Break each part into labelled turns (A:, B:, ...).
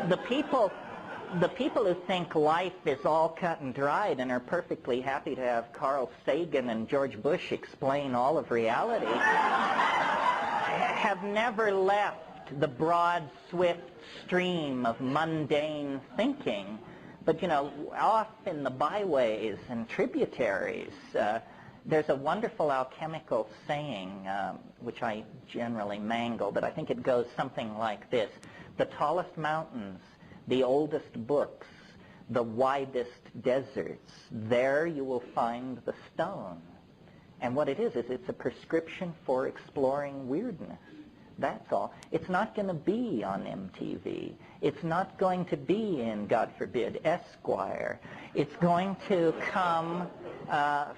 A: the people who think life is all cut and dried and are perfectly happy to have Carl Sagan and George Bush explain all of reality have never left the broad, swift stream of mundane thinking. But, you know, off in the byways and tributaries, there's a wonderful alchemical saying, which I generally mangle, but I think it goes something like this: the tallest mountains, the oldest books, the widest deserts, there you will find the stone. And what it is it's a prescription for exploring weirdness. That's all. It's not going to be on MTV. It's not going to be in, God forbid, Esquire. It's going to come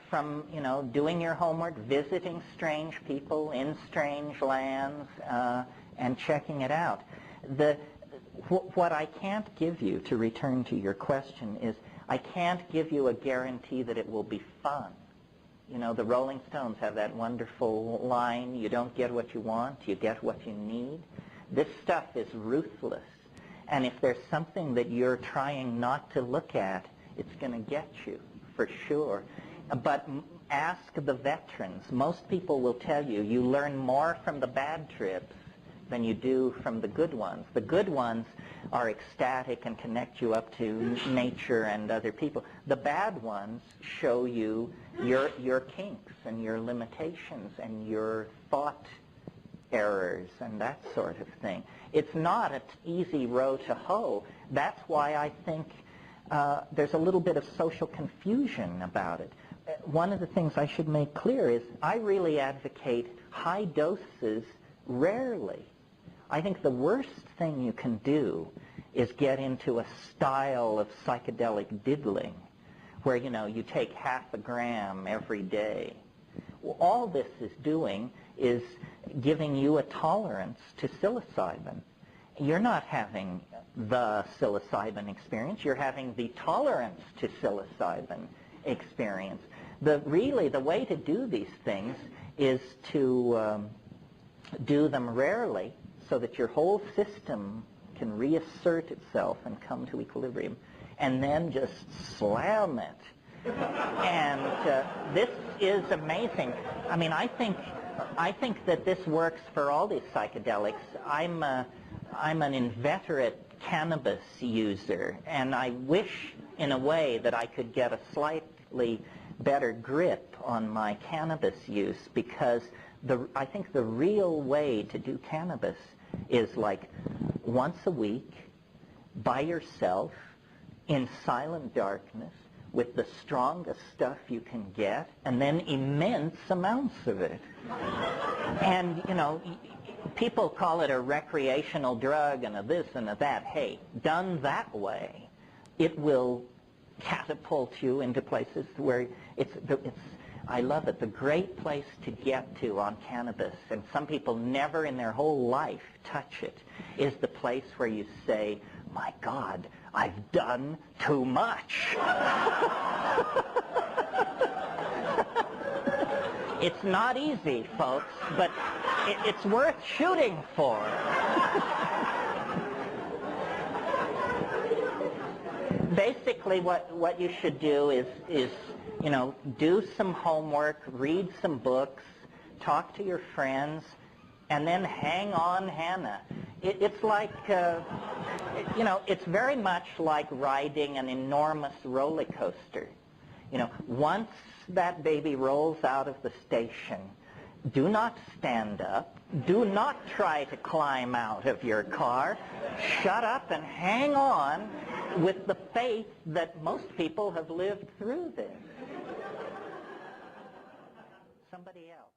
A: from, you know, doing your homework, visiting strange people in strange lands, and checking it out. What I can't give you, to return to your question, is I can't give you a guarantee that it will be fun. You know, the Rolling Stones have that wonderful line, you don't get what you want, you get what you need. This stuff is ruthless. And if there's something that you're trying not to look at, it's going to get you, for sure. But ask the veterans. Most people will tell you, you learn more from the bad trips than you do from the good ones. The good ones are ecstatic and connect you up to nature and other people. The bad ones show you your kinks and your limitations and your thought errors and that sort of thing. It's not an easy row to hoe. That's why I think there's a little bit of social confusion about it. One of the things I should make clear is I really advocate high doses rarely. I think the worst thing you can do is get into a style of psychedelic diddling where, you know, you take half a gram every day. Well, all this is doing is giving you a tolerance to psilocybin. You're not having the psilocybin experience. You're having the tolerance to psilocybin experience. Really, the way to do these things is to do them rarely, so that your whole system can reassert itself and come to equilibrium, and then just slam it. And this is amazing. I mean, I think that this works for all these psychedelics. I'm an inveterate cannabis user, and I wish, in a way, that I could get a slightly better grip on my cannabis use, because I think the real way to do cannabis is like once a week, by yourself, in silent darkness, with the strongest stuff you can get, and then immense amounts of it. And, you know, people call it a recreational drug and a this and a that. Hey, done that way, it will catapult you into places where I love it. The great place to get to on cannabis, and some people never in their whole life touch it, is the place where you say, my God, I've done too much. It's not easy, folks, but it's worth shooting for. Basically, what you should do is, you know, do some homework, read some books, talk to your friends, and then hang on, Hannah. It's like, you know, it's very much like riding an enormous roller coaster. You know, once that baby rolls out of the station, do not stand up. Do not try to climb out of your car. Shut up and hang on with the faith that most people have lived through this. Somebody else.